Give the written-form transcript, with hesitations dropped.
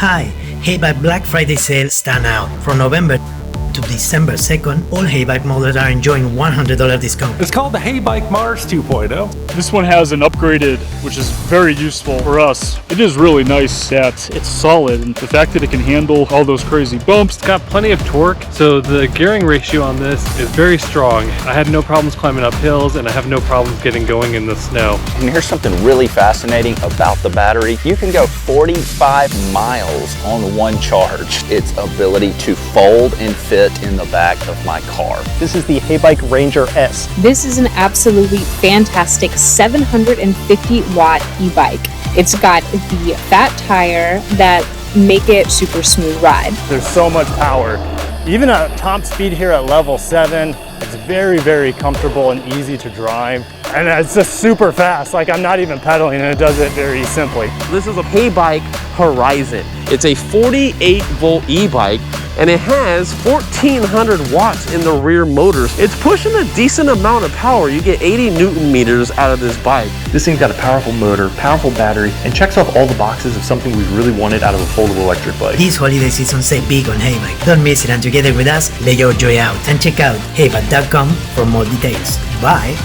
Hi, Heybike Black Friday sale stand out. From November to December 2nd, all Heybike models are enjoying $100 discount. It's called the Heybike Mars 2.0. This one has an upgraded, which is very useful for us. It is really nice that it's solid, and the fact that it can handle all those crazy bumps. It's got plenty of torque, so the gearing ratio on this is very strong. I had no problems climbing up hills, and I have no problems getting going in the snow. And here's something really fascinating about the battery. You can go 45 miles on one charge. Its ability to fold and fit in the back of my car. This is the Heybike Ranger S. This is an absolutely fantastic 750 watt e-bike. It's got the fat tire that make it super smooth ride. There's so much power. Even at top speed here at level 7, it's very, very comfortable and easy to drive. And it's just super fast, like I'm not even pedaling, and it does it very simply. This is a Heybike Horizon. It's a 48 volt e-bike, and it has 1400 watts in the rear motors. It's pushing a decent amount of power. You get 80 Newton meters out of this bike. This thing's got a powerful motor, powerful battery, and checks off all the boxes of something we really wanted out of a foldable electric bike. This holiday season, save big on Heybike. Don't miss it, and together with us, let your joy out. And check out heybike.com for more details. Bye!